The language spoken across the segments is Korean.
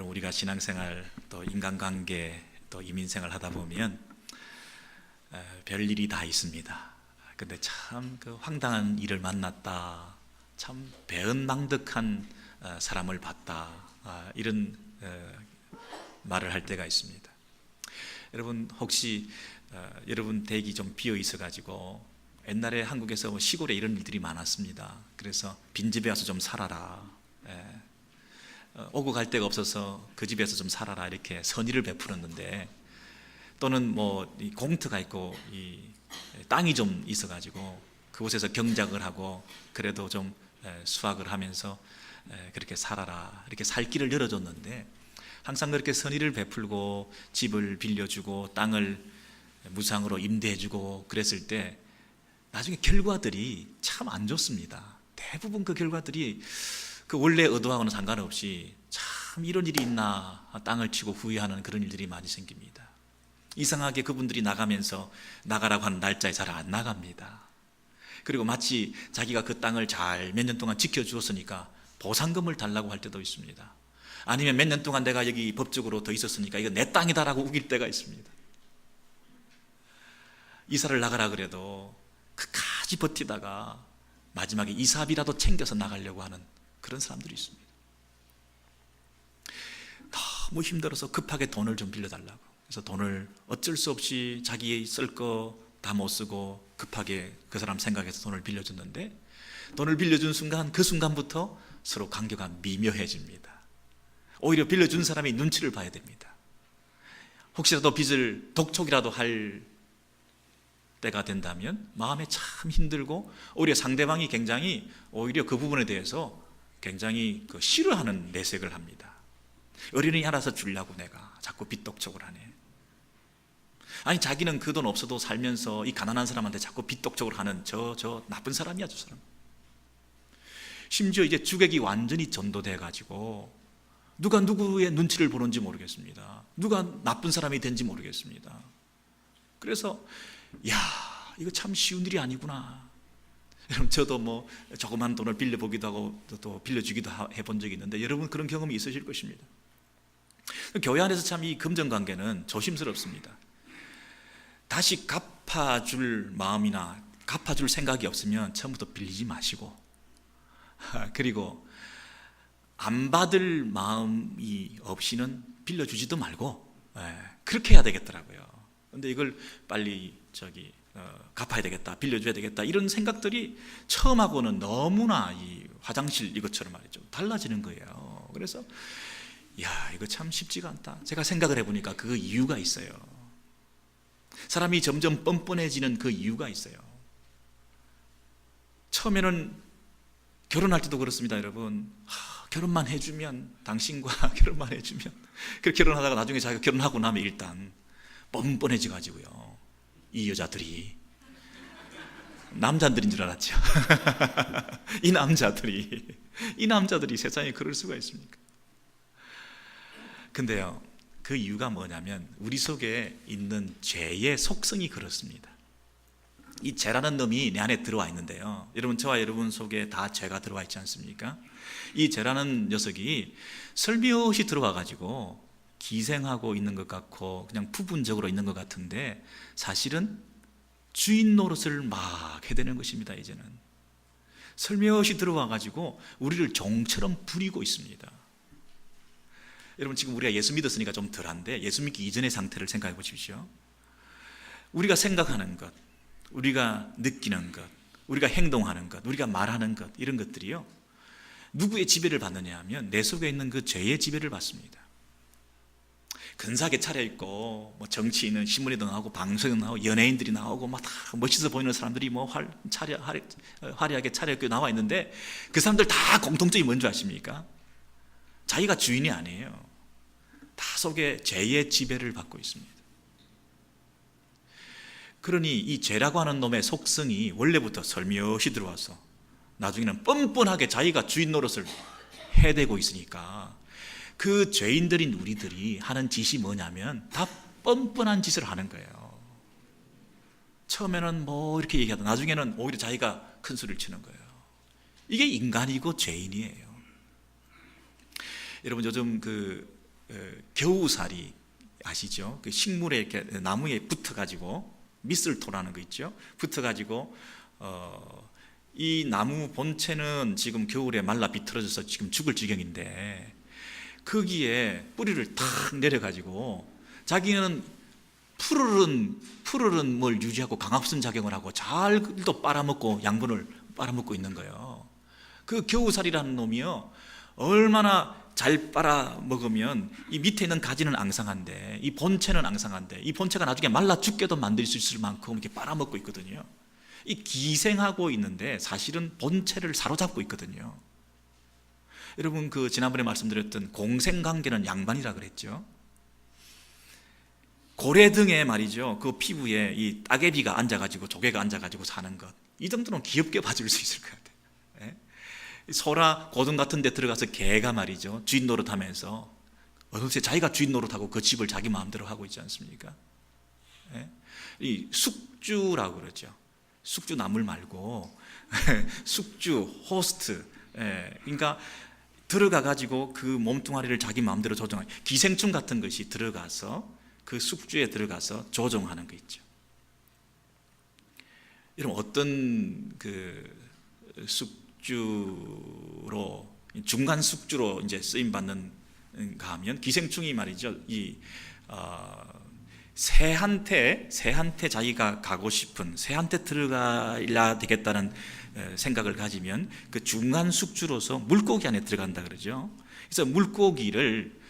여러분, 우리가 신앙생활 또 인간관계 또 이민생활 하다 보면 별일이 다 있습니다. 근데 참 그 황당한 일을 만났다, 참 배은망덕한 사람을 봤다, 이런 말을 할 때가 있습니다. 여러분, 혹시 여러분 댁이 좀 비어 있어 가지고 옛날에 한국에서 시골에 이런 일들이 많았습니다. 그래서 빈집에 와서 좀 살아라, 오고 갈 데가 없어서 그 집에서 좀 살아라, 이렇게 선의를 베풀었는데, 또는 뭐 이 공터가 있고 이 땅이 좀 있어 가지고 그곳에서 경작을 하고 그래도 좀 수확을 하면서 그렇게 살아라, 이렇게 살 길을 열어줬는데, 항상 그렇게 선의를 베풀고 집을 빌려주고 땅을 무상으로 임대해주고 그랬을 때 나중에 결과들이 참 안 좋습니다. 대부분 그 결과들이 그 원래 의도하고는 상관없이 참 이런 일이 있나, 땅을 치고 후회하는 그런 일들이 많이 생깁니다. 이상하게 그분들이 나가면서 나가라고 하는 날짜에 잘 안 나갑니다. 그리고 마치 자기가 그 땅을 잘 몇 년 동안 지켜주었으니까 보상금을 달라고 할 때도 있습니다. 아니면 몇 년 동안 내가 여기 법적으로 더 있었으니까 이거 내 땅이다라고 우길 때가 있습니다. 이사를 나가라 그래도 끝까지 버티다가 마지막에 이사비라도 챙겨서 나가려고 하는 그런 사람들이 있습니다. 너무 힘들어서 급하게 돈을 좀 빌려달라고, 그래서 돈을 어쩔 수 없이 자기 쓸 거 다 못 쓰고 급하게 그 사람 생각해서 돈을 빌려줬는데, 돈을 빌려준 순간, 그 순간부터 서로 관계가 미묘해집니다. 오히려 빌려준 사람이 눈치를 봐야 됩니다. 혹시라도 빚을 독촉이라도 할 때가 된다면 마음에 참 힘들고, 오히려 상대방이 굉장히 오히려 그 부분에 대해서 굉장히 싫어하는 내색을 합니다. 어린이 하나서 주려고 내가 자꾸 빚 독촉을 하네. 아니, 자기는 그 돈 없어도 살면서 이 가난한 사람한테 자꾸 빚 독촉을 하는 저 나쁜 사람이야, 저 사람. 심지어 이제 주객이 완전히 전도돼 가지고 누가 누구의 눈치를 보는지 모르겠습니다. 누가 나쁜 사람이 된지 모르겠습니다. 그래서 야, 이거 참 쉬운 일이 아니구나. 여러분, 저도 뭐 조그만 돈을 빌려보기도 하고 또 빌려주기도 해본 적이 있는데, 여러분 그런 경험이 있으실 것입니다. 교회 안에서 참 이 금전관계는 조심스럽습니다. 다시 갚아줄 마음이나 갚아줄 생각이 없으면 처음부터 빌리지 마시고, 그리고 안 받을 마음이 없이는 빌려주지도 말고, 그렇게 해야 되겠더라고요. 근데 이걸 빨리 갚아야 되겠다, 빌려줘야 되겠다, 이런 생각들이 처음하고는 너무나 이 화장실 이것처럼 말이죠, 달라지는 거예요. 그래서 야, 이거 참 쉽지가 않다. 제가 생각을 해보니까 그 이유가 있어요. 사람이 점점 뻔뻔해지는 그 이유가 있어요. 처음에는 결혼할 때도 그렇습니다, 여러분. 결혼만 해주면, 당신과 결혼만 해주면, 그렇게 결혼하다가 나중에 자기가 결혼하고 나면 일단 뻔뻔해져 가지고요, 이 여자들이 남자들인 줄 알았죠. 이 남자들이 세상에 그럴 수가 있습니까? 근데요, 그 이유가 뭐냐면 우리 속에 있는 죄의 속성이 그렇습니다. 이 죄라는 놈이 내 안에 들어와 있는데요, 여러분, 저와 여러분 속에 다 죄가 들어와 있지 않습니까? 이 죄라는 녀석이 설명없이 들어와 가지고 기생하고 있는 것 같고 그냥 부분적으로 있는 것 같은데, 사실은 주인 노릇을 막 해대는 것입니다. 이제는 설명없이 들어와 가지고 우리를 종처럼 부리고 있습니다. 여러분, 지금 우리가 예수 믿었으니까 좀 덜한데, 예수 믿기 이전의 상태를 생각해 보십시오. 우리가 생각하는 것, 우리가 느끼는 것, 우리가 행동하는 것, 우리가 말하는 것, 이런 것들이요, 누구의 지배를 받느냐 하면 내 속에 있는 그 죄의 지배를 받습니다. 근사하게 차려입고 뭐 정치인은 신문에도 나오고 방송에도 나오고 연예인들이 나오고 막 다 멋있어 보이는 사람들이 뭐 화려하게 차려입고 나와 있는데, 그 사람들 다 공통점이 뭔지 아십니까? 자기가 주인이 아니에요. 다 속에 죄의 지배를 받고 있습니다. 그러니 이 죄라고 하는 놈의 속성이 원래부터 설명없이 들어와서 나중에는 뻔뻔하게 자기가 주인 노릇을 해대고 있으니까, 그 죄인들인 우리들이 하는 짓이 뭐냐면 다 뻔뻔한 짓을 하는 거예요. 처음에는 뭐 이렇게 얘기하다 나중에는 오히려 자기가 큰 소리를 치는 거예요. 이게 인간이고 죄인이에요. 여러분, 요즘 겨우살이 아시죠? 그 식물에 이렇게 나무에 붙어가지고 미슬토라는 거 있죠? 붙어가지고 이 나무 본체는 지금 겨울에 말라 비틀어져서 지금 죽을 지경인데 거기에 뿌리를 탁 내려가지고 자기는 푸르른 뭘 유지하고 강압성 작용을 하고 잘도 빨아먹고 양분을 빨아먹고 있는 거예요. 그 겨우살이라는 놈이요 얼마나 잘 빨아먹으면 이 밑에 있는 가지는 앙상한데 이 본체는 앙상한데 이 본체가 나중에 말라 죽게도 만들 수 있을 만큼 이렇게 빨아먹고 있거든요. 이 기생하고 있는데 사실은 본체를 사로잡고 있거든요. 여러분 그 지난번에 말씀드렸던 공생관계는 양반이라 그랬죠. 고래 등에 말이죠 그 피부에 이 따개비가 앉아가지고 조개가 앉아가지고 사는 것, 이 정도는 귀엽게 봐줄 수 있을 것 같아요. 소라 고등 같은 데 들어가서 개가 말이죠 주인 노릇하면서 어느새 자기가 주인 노릇하고 그 집을 자기 마음대로 하고 있지 않습니까? 이 숙주라고 그러죠. 숙주 나물 말고 숙주 호스트. 그러니까 들어가 가지고 그 몸뚱아리를 자기 마음대로 조정하는 기생충 같은 것이 들어가서 그 숙주에 들어가서 조종하는 거 있죠. 여러분 어떤 그 숙주로 중간 숙주로 이제 쓰임 받는가 하면 기생충이 말이죠. 이 새한테 자기가 가고 싶은 새한테 들어가야 되겠다는 생각을 가지면 그 중간 숙주로서 물고기 안에 들어간다 그러죠. 그래서 물고기를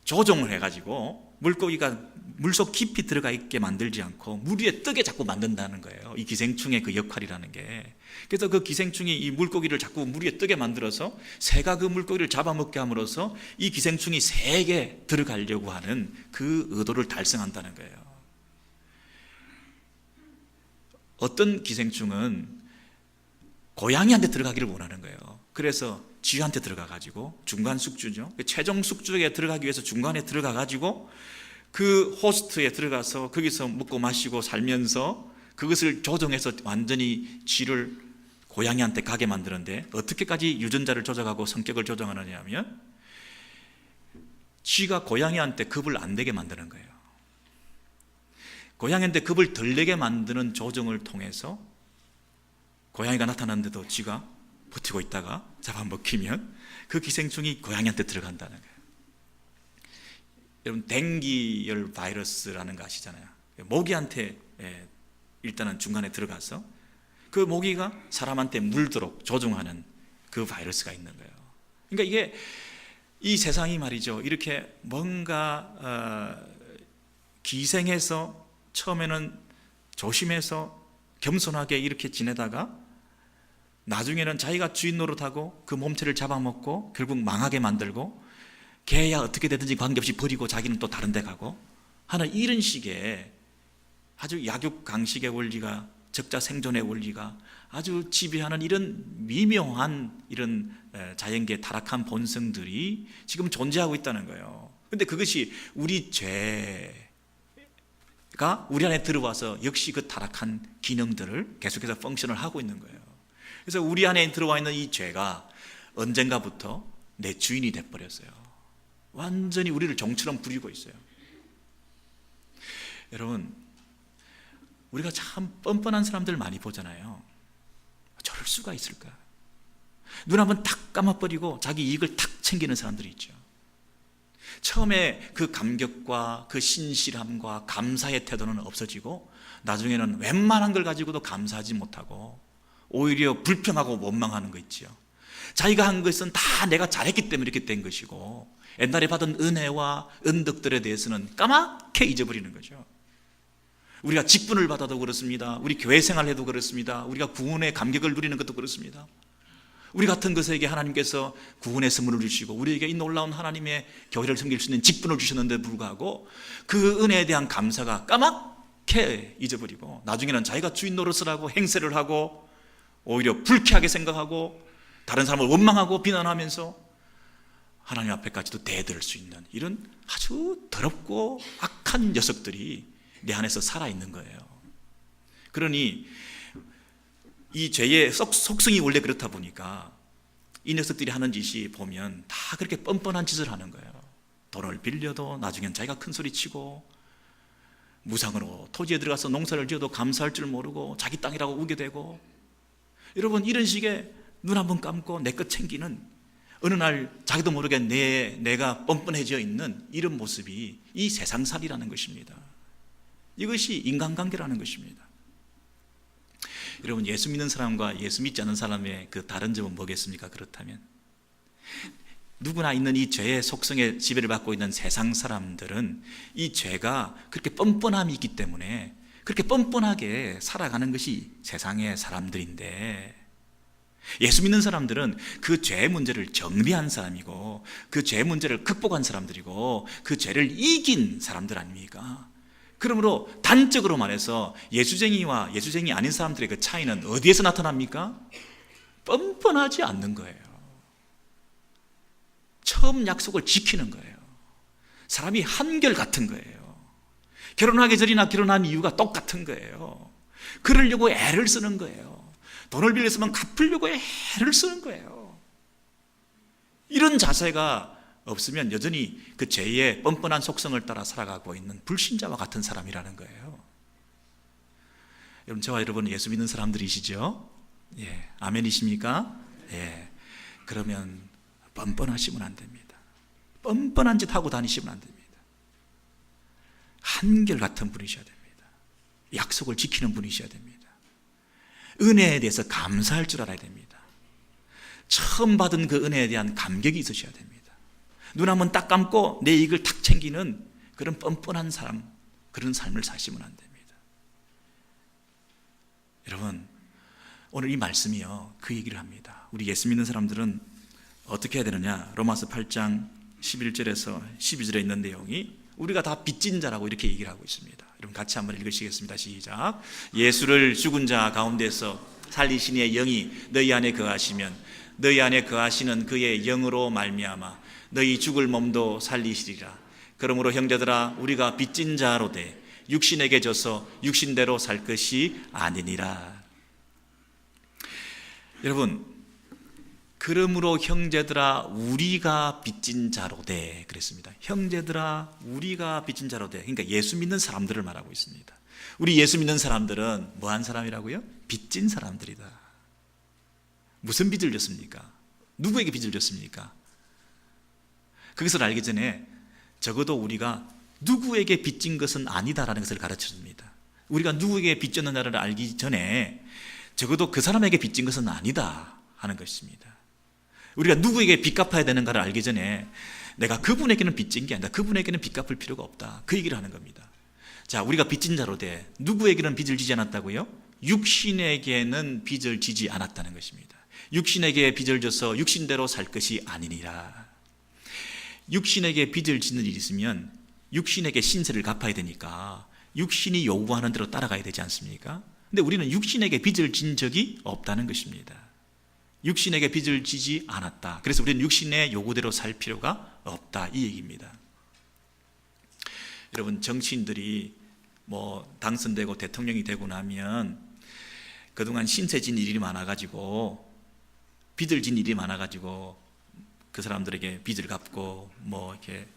조종을 해가지고 물고기가 물속 깊이 들어가 있게 만들지 않고 물 위에 뜨게 자꾸 만든다는 거예요. 이 기생충의 그 역할이라는 게. 그래서 그 기생충이 이 물고기를 자꾸 물 위에 뜨게 만들어서 새가 그 물고기를 잡아먹게 함으로써 이 기생충이 새에게 들어가려고 하는 그 의도를 달성한다는 거예요. 어떤 기생충은 고양이한테 들어가기를 원하는 거예요. 그래서 쥐한테 들어가가지고 중간 숙주죠. 최종 숙주에 들어가기 위해서 중간에 들어가가지고 그 호스트에 들어가서 거기서 먹고 마시고 살면서 그것을 조정해서 완전히 쥐를 고양이한테 가게 만드는데 어떻게까지 유전자를 조작하고 성격을 조정하느냐 하면 쥐가 고양이한테 겁을 안 내게 만드는 거예요. 고양이한테 겁을 덜 내게 만드는 조정을 통해서 고양이가 나타났는데도 쥐가 버티고 있다가 잡아먹히면 그 기생충이 고양이한테 들어간다는 거예요. 여러분 댕기열 바이러스라는 거 아시잖아요. 모기한테 일단은 중간에 들어가서 그 모기가 사람한테 물도록 조종하는 그 바이러스가 있는 거예요. 그러니까 이게 이 세상이 말이죠 이렇게 뭔가 기생해서 처음에는 조심해서 겸손하게 이렇게 지내다가 나중에는 자기가 주인 노릇하고 그 몸체를 잡아먹고 결국 망하게 만들고 개야 어떻게 되든지 관계없이 버리고 자기는 또 다른 데 가고 하는 이런 식의 아주 약육강식의 원리가 적자 생존의 원리가 아주 지배하는 이런 미묘한 이런 자연계의 타락한 본성들이 지금 존재하고 있다는 거예요. 그런데 그것이 우리 죄가 우리 안에 들어와서 역시 그 타락한 기능들을 계속해서 펑션을 하고 있는 거예요. 그래서 우리 안에 들어와 있는 이 죄가 언젠가부터 내 주인이 돼버렸어요. 완전히 우리를 종처럼 부리고 있어요. 여러분 우리가 참 뻔뻔한 사람들 많이 보잖아요. 저럴 수가 있을까? 눈 한번 탁 감아버리고 자기 이익을 탁 챙기는 사람들이 있죠. 처음에 그 감격과 그 신실함과 감사의 태도는 없어지고 나중에는 웬만한 걸 가지고도 감사하지 못하고 오히려 불평하고 원망하는 거 있죠. 자기가 한 것은 다 내가 잘했기 때문에 이렇게 된 것이고 옛날에 받은 은혜와 은덕들에 대해서는 까맣게 잊어버리는 거죠. 우리가 직분을 받아도 그렇습니다. 우리 교회 생활해도 그렇습니다. 우리가 구원의 감격을 누리는 것도 그렇습니다. 우리 같은 것에게 하나님께서 구원의 선물을 주시고 우리에게 이 놀라운 하나님의 교회를 섬길 수 있는 직분을 주셨는데 불구하고 그 은혜에 대한 감사가 까맣게 잊어버리고 나중에는 자기가 주인 노릇을 하고 행세를 하고 오히려 불쾌하게 생각하고 다른 사람을 원망하고 비난하면서 하나님 앞에까지도 대들 수 있는 이런 아주 더럽고 악한 녀석들이 내 안에서 살아있는 거예요. 그러니 이 죄의 속성이 원래 그렇다 보니까 이 녀석들이 하는 짓이 보면 다 그렇게 뻔뻔한 짓을 하는 거예요. 돈을 빌려도 나중엔 자기가 큰 소리 치고, 무상으로 토지에 들어가서 농사를 지어도 감사할 줄 모르고 자기 땅이라고 우게 되고, 여러분 이런 식의 눈 한번 감고 내 것 챙기는, 어느 날 자기도 모르게 내가 뻔뻔해져 있는 이런 모습이 이 세상살이라는 것입니다. 이것이 인간관계라는 것입니다. 여러분, 예수 믿는 사람과 예수 믿지 않는 사람의 그 다른 점은 뭐겠습니까? 그렇다면 누구나 있는 이 죄의 속성에 지배를 받고 있는 세상 사람들은 이 죄가 그렇게 뻔뻔함이 있기 때문에 그렇게 뻔뻔하게 살아가는 것이 세상의 사람들인데, 예수 믿는 사람들은 그 죄의 문제를 정리한 사람이고 그 죄의 문제를 극복한 사람들이고 그 죄를 이긴 사람들 아닙니까? 그러므로 단적으로 말해서 예수쟁이와 예수쟁이 아닌 사람들의 그 차이는 어디에서 나타납니까? 뻔뻔하지 않는 거예요. 처음 약속을 지키는 거예요. 사람이 한결같은 거예요. 결혼하기 전이나 결혼한 이유가 똑같은 거예요. 그러려고 애를 쓰는 거예요. 돈을 빌렸으면 갚으려고 애를 쓰는 거예요. 이런 자세가 없으면 여전히 그 죄의 뻔뻔한 속성을 따라 살아가고 있는 불신자와 같은 사람이라는 거예요. 여러분, 저와 여러분은 예수 믿는 사람들이시죠? 예, 아멘이십니까? 예. 그러면 뻔뻔하시면 안 됩니다. 뻔뻔한 짓 하고 다니시면 안 됩니다. 한결같은 분이셔야 됩니다. 약속을 지키는 분이셔야 됩니다. 은혜에 대해서 감사할 줄 알아야 됩니다. 처음 받은 그 은혜에 대한 감격이 있으셔야 됩니다. 눈 한번 딱 감고 내 이익을 탁 챙기는 그런 뻔뻔한 사람, 그런 삶을 사시면 안 됩니다. 여러분, 오늘 이 말씀이요, 그 얘기를 합니다. 우리 예수 믿는 사람들은 어떻게 해야 되느냐? 로마서 8장 11절에서 12절에 있는 내용이 우리가 다 빚진 자라고 이렇게 얘기를 하고 있습니다. 여러분 같이 한번 읽으시겠습니다. 시작. 예수를 죽은 자 가운데서 살리신 이의 영이 너희 안에 거하시면 너희 안에 거하시는 그의 영으로 말미암아 너희 죽을 몸도 살리시리라. 그러므로 형제들아, 우리가 빚진 자로 돼 육신에게 져서 육신대로 살 것이 아니니라. 여러분, 그러므로 형제들아 우리가 빚진 자로 돼 그랬습니다. 형제들아 우리가 빚진 자로 돼. 그러니까 예수 믿는 사람들을 말하고 있습니다. 우리 예수 믿는 사람들은 뭐한 사람이라고요? 빚진 사람들이다. 무슨 빚을 졌습니까? 누구에게 빚을 졌습니까? 그것을 알기 전에 적어도 우리가 누구에게 빚진 것은 아니다라는 것을 가르쳐줍니다. 우리가 누구에게 빚졌느냐를 알기 전에 적어도 그 사람에게 빚진 것은 아니다 하는 것입니다. 우리가 누구에게 빚 갚아야 되는가를 알기 전에 내가 그분에게는 빚진 게 아니다, 그분에게는 빚 갚을 필요가 없다, 그 얘기를 하는 겁니다. 자, 우리가 빚진 자로 돼 누구에게는 빚을 지지 않았다고요? 육신에게는 빚을 지지 않았다는 것입니다. 육신에게 빚을 져서 육신대로 살 것이 아니니라. 육신에게 빚을 짓는 일이 있으면 육신에게 신세를 갚아야 되니까 육신이 요구하는 대로 따라가야 되지 않습니까? 근데 우리는 육신에게 빚을 진 적이 없다는 것입니다. 육신에게 빚을 지지 않았다. 그래서 우리는 육신의 요구대로 살 필요가 없다, 이 얘기입니다. 여러분, 정치인들이 당선되고 대통령이 되고 나면 그동안 신세 진 일이 많아가지고 빚을 진 일이 많아가지고 그 사람들에게 빚을 갚고 이렇게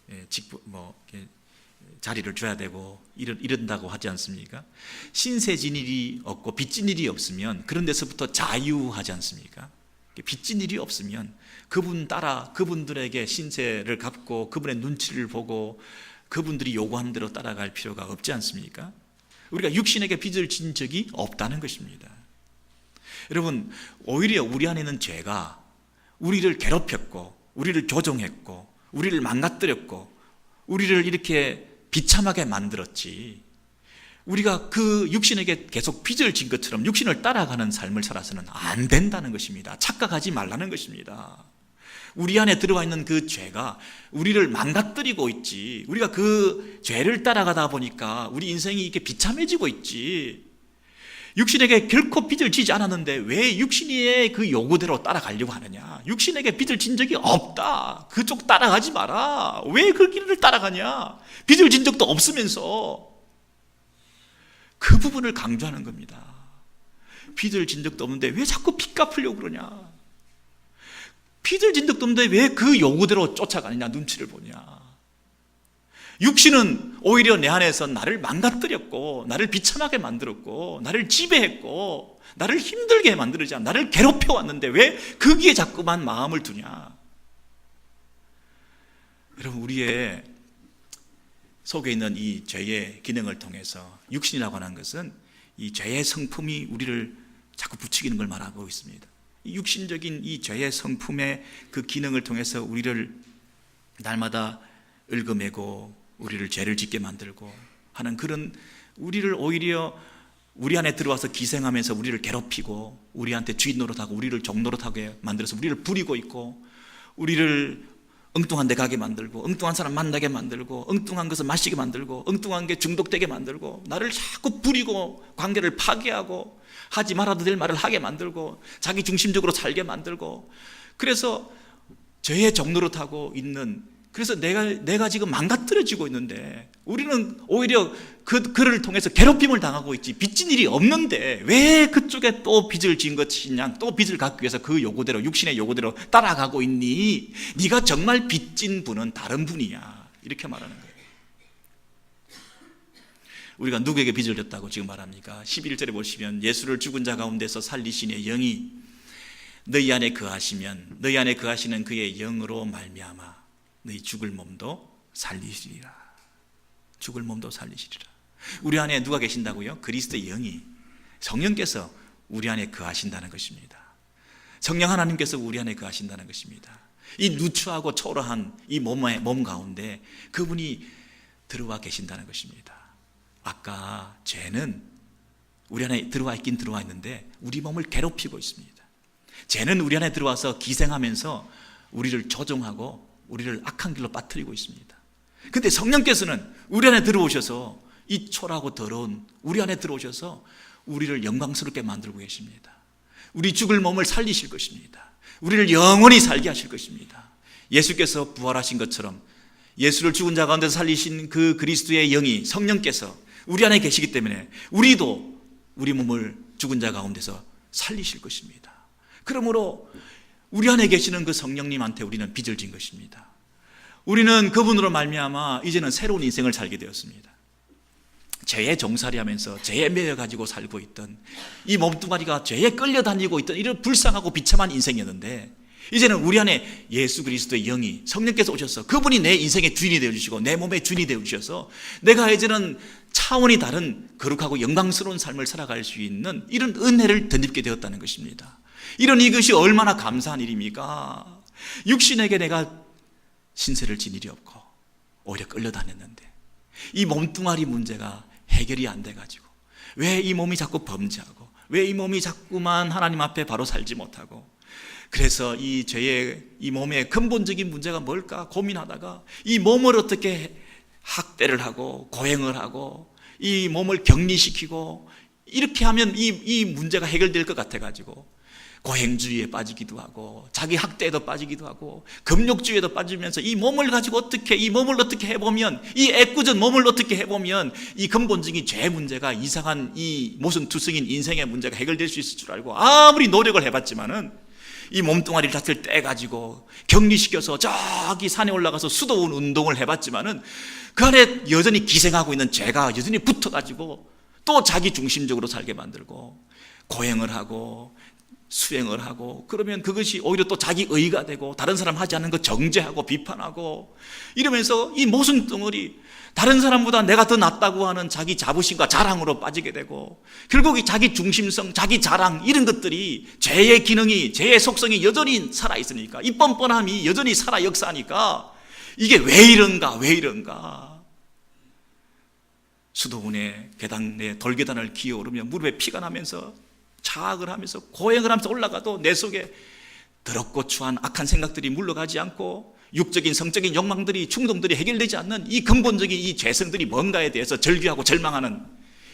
자리를 줘야 되고 이런다고 하지 않습니까? 신세진 일이 없고 빚진 일이 없으면 그런 데서부터 자유하지 않습니까? 빚진 일이 없으면 그분 따라 그분들에게 신세를 갚고 그분의 눈치를 보고 그분들이 요구하는 대로 따라갈 필요가 없지 않습니까? 우리가 육신에게 빚을 진 적이 없다는 것입니다. 여러분, 오히려 우리 안에 있는 죄가 우리를 괴롭혔고 우리를 조종했고 우리를 망가뜨렸고 우리를 이렇게 비참하게 만들었지, 우리가 그 육신에게 계속 빚을 진 것처럼 육신을 따라가는 삶을 살아서는 안 된다는 것입니다. 착각하지 말라는 것입니다. 우리 안에 들어와 있는 그 죄가 우리를 망가뜨리고 있지, 우리가 그 죄를 따라가다 보니까 우리 인생이 이렇게 비참해지고 있지, 육신에게 결코 빚을 지지 않았는데 왜 육신의 그 요구대로 따라가려고 하느냐? 육신에게 빚을 진 적이 없다, 그쪽 따라가지 마라. 왜 그 길을 따라가냐? 빚을 진 적도 없으면서. 그 부분을 강조하는 겁니다. 빚을 진 적도 없는데 왜 자꾸 빚 갚으려고 그러냐? 빚을 진 적도 없는데 왜 그 요구대로 쫓아가느냐? 눈치를 보냐? 육신은 오히려 내 안에서 나를 망가뜨렸고, 나를 비참하게 만들었고, 나를 지배했고, 나를 힘들게 만들지 않아, 나를 괴롭혀 왔는데 왜 거기에 자꾸만 마음을 두냐? 여러분, 우리의 속에 있는 이 죄의 기능을 통해서, 육신이라고 하는 것은 이 죄의 성품이 우리를 자꾸 부추기는 걸 말하고 있습니다. 이 육신적인 이 죄의 성품의 그 기능을 통해서 우리를 날마다 얽어매고 우리를 죄를 짓게 만들고 하는 그런, 우리를 오히려 우리 안에 들어와서 기생하면서 우리를 괴롭히고 우리한테 주인 노릇하고 우리를 종 노릇하게 만들어서 우리를 부리고 있고, 우리를 엉뚱한 데 가게 만들고, 엉뚱한 사람 만나게 만들고, 엉뚱한 것을 마시게 만들고, 엉뚱한 게 중독되게 만들고, 나를 자꾸 부리고 관계를 파괴하고 하지 말아도 될 말을 하게 만들고 자기 중심적으로 살게 만들고, 그래서 죄의 종 노릇하고 있는, 그래서 내가 지금 망가뜨려지고 있는데 우리는 오히려 그를 통해서 괴롭힘을 당하고 있지, 빚진 일이 없는데 왜 그쪽에 또 빚을 지은 것이냐, 또 빚을 갚기 위해서 그 요구대로, 육신의 요구대로 따라가고 있니? 네가 정말 빚진 분은 다른 분이야, 이렇게 말하는 거예요. 우리가 누구에게 빚을 졌다고 지금 말합니까? 11절에 보시면 예수를 죽은 자 가운데서 살리신 이의 영이 너희 안에 거하시면 너희 안에 거하시는 그의 영으로 말미암아 너희 죽을 몸도 살리시리라. 죽을 몸도 살리시리라. 우리 안에 누가 계신다고요? 그리스도의 영이, 성령께서 우리 안에 거하신다는 것입니다. 성령 하나님께서 우리 안에 거하신다는 것입니다. 이 누추하고 초라한 이 몸 가운데 그분이 들어와 계신다는 것입니다. 아까 죄는 우리 안에 들어와 있긴 들어와 있는데 우리 몸을 괴롭히고 있습니다. 죄는 우리 안에 들어와서 기생하면서 우리를 조종하고 우리를 악한 길로 빠뜨리고 있습니다. 그런데 성령께서는 우리 안에 들어오셔서 이 초라하고 더러운 우리 안에 들어오셔서 우리를 영광스럽게 만들고 계십니다. 우리 죽을 몸을 살리실 것입니다. 우리를 영원히 살게 하실 것입니다. 예수께서 부활하신 것처럼 예수를 죽은 자 가운데서 살리신 그 그리스도의 영이, 성령께서 우리 안에 계시기 때문에 우리도 우리 몸을 죽은 자 가운데서 살리실 것입니다. 그러므로 우리 안에 계시는 그 성령님한테 우리는 빚을 진 것입니다. 우리는 그분으로 말미암아 이제는 새로운 인생을 살게 되었습니다. 죄에 종살이하면서 죄에 매여가지고 살고 있던 이 몸뚱아리가 죄에 끌려다니고 있던 이런 불쌍하고 비참한 인생이었는데, 이제는 우리 안에 예수 그리스도의 영이, 성령께서 오셔서 그분이 내 인생의 주인이 되어주시고 내 몸의 주인이 되어주셔서 내가 이제는 차원이 다른 거룩하고 영광스러운 삶을 살아갈 수 있는 이런 은혜를 덧입게 되었다는 것입니다. 이것이 얼마나 감사한 일입니까? 육신에게 내가 신세를 진 일이 없고 오히려 끌려다녔는데 이 몸뚱아리 문제가 해결이 안 돼가지고 왜 이 몸이 자꾸 범죄하고 왜 이 몸이 자꾸만 하나님 앞에 바로 살지 못하고, 그래서 이 죄의 이 몸의 근본적인 문제가 뭘까 고민하다가 이 몸을 어떻게 학대를 하고 고행을 하고 이 몸을 격리시키고 이렇게 하면 이 문제가 해결될 것 같아가지고 고행주의에 빠지기도 하고 자기 학대에도 빠지기도 하고 금욕주의에도 빠지면서 이 몸을 어떻게 해보면, 이 애꿎은 몸을 어떻게 해보면 이 근본적인 죄 문제가, 이상한 이 모순투성인 인생의 문제가 해결될 수 있을 줄 알고 아무리 노력을 해봤지만은 이 몸뚱아리를 자체를 떼가지고 격리시켜서 저기 산에 올라가서 수도원 운동을 해봤지만은 그 안에 여전히 기생하고 있는 죄가 여전히 붙어가지고 또 자기 중심적으로 살게 만들고 고행을 하고 수행을 하고, 그러면 그것이 오히려 또 자기 의가 되고 다른 사람 하지 않는 거 정죄하고 비판하고 이러면서 이 모순 덩어리, 다른 사람보다 내가 더 낫다고 하는 자기 자부심과 자랑으로 빠지게 되고, 결국 이 자기 중심성, 자기 자랑, 이런 것들이 죄의 기능이, 죄의 속성이 여전히 살아있으니까, 이 뻔뻔함이 여전히 살아 역사하니까 이게 왜 이런가. 수도원의 계단에 돌계단을 기어오르며 무릎에 피가 나면서 자학을 하면서 고행을 하면서 올라가도 내 속에 더럽고 추한 악한 생각들이 물러가지 않고 육적인 성적인 욕망들이, 충동들이 해결되지 않는 이 근본적인 이 죄성들이 뭔가에 대해서 절규하고 절망하는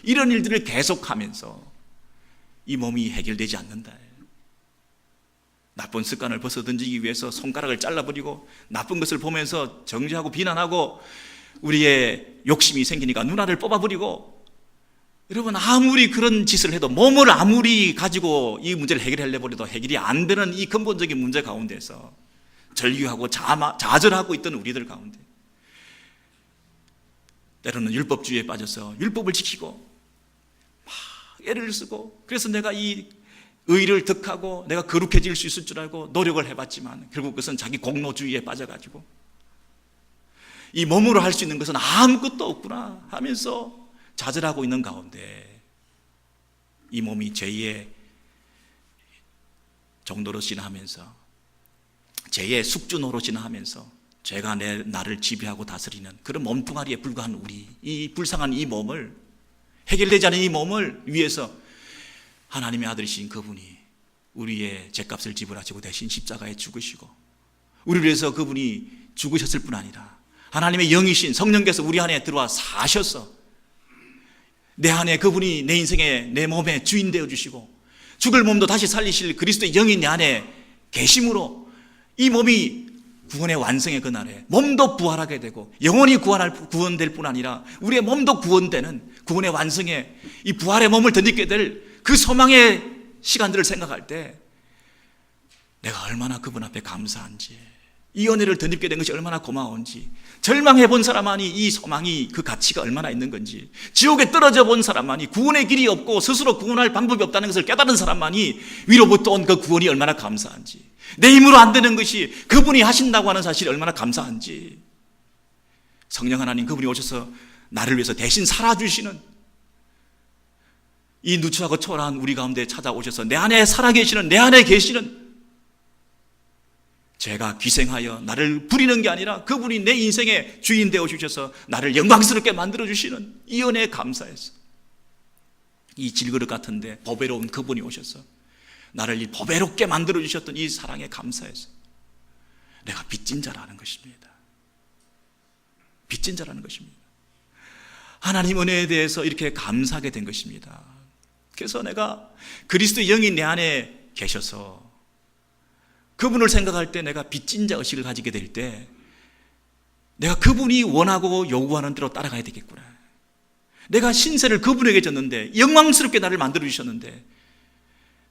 이런 일들을 계속하면서 이 몸이 해결되지 않는다. 나쁜 습관을 벗어던지기 위해서 손가락을 잘라버리고 나쁜 것을 보면서 정죄하고 비난하고 우리의 욕심이 생기니까 눈알을 뽑아버리고, 여러분 아무리 그런 짓을 해도 몸을 아무리 가지고 이 문제를 해결하려고 해도 해결이 안 되는 이 근본적인 문제 가운데서 절규하고 좌절하고 있던 우리들 가운데 때로는 율법주의에 빠져서 율법을 지키고 막 애를 쓰고, 그래서 내가 이 의를 득하고 내가 거룩해질 수 있을 줄 알고 노력을 해봤지만 결국 그것은 자기 공로주의에 빠져가지고 이 몸으로 할 수 있는 것은 아무것도 없구나 하면서 좌절하고 있는 가운데 이 몸이 죄의 정도로 지나하면서 죄의 숙주 노릇이나 하면서 죄가 나를 지배하고 다스리는 그런 몸뚱아리에 불과한 우리, 이 불쌍한 이 몸을, 해결되지 않은 이 몸을 위해서 하나님의 아들이신 그분이 우리의 죄값을 지불하시고 대신 십자가에 죽으시고, 우리를 위해서 그분이 죽으셨을 뿐 아니라 하나님의 영이신 성령께서 우리 안에 들어와 사셔서 내 안에 그분이 내 인생에, 내 몸에 주인 되어주시고 죽을 몸도 다시 살리실 그리스도의 영이 내 안에 계심으로 이 몸이 구원의 완성의 그날에 몸도 부활하게 되고 영원히 구원될 뿐 아니라 우리의 몸도 구원되는 구원의 완성에 이 부활의 몸을 덧입게 될 그 소망의 시간들을 생각할 때 내가 얼마나 그분 앞에 감사한지, 이 은혜를 덧입게 된 것이 얼마나 고마운지, 절망해 본 사람만이 이 소망이 그 가치가 얼마나 있는 건지, 지옥에 떨어져 본 사람만이 구원의 길이 없고 스스로 구원할 방법이 없다는 것을 깨달은 사람만이 위로부터 온 그 구원이 얼마나 감사한지, 내 힘으로 안 되는 것이 그분이 하신다고 하는 사실이 얼마나 감사한지, 성령 하나님 그분이 오셔서 나를 위해서 대신 살아주시는 이 누추하고 초라한 우리 가운데 찾아오셔서 내 안에 살아계시는, 내 안에 계시는, 제가 귀생하여 나를 부리는 게 아니라 그분이 내 인생의 주인 되어 주셔서 나를 영광스럽게 만들어 주시는 이 은혜에 감사해서, 이 질그릇 같은데 보배로운 그분이 오셔서 나를 이 보배롭게 만들어 주셨던 이 사랑에 감사해서 내가 빚진 자라는 것입니다. 빚진 자라는 것입니다. 하나님 은혜에 대해서 이렇게 감사하게 된 것입니다. 그래서 내가 그리스도의 영이 내 안에 계셔서 그분을 생각할 때 내가 빚진 자 의식을 가지게 될 때 내가 그분이 원하고 요구하는 대로 따라가야 되겠구나. 내가 신세를 그분에게 졌는데, 영광스럽게 나를 만들어 주셨는데,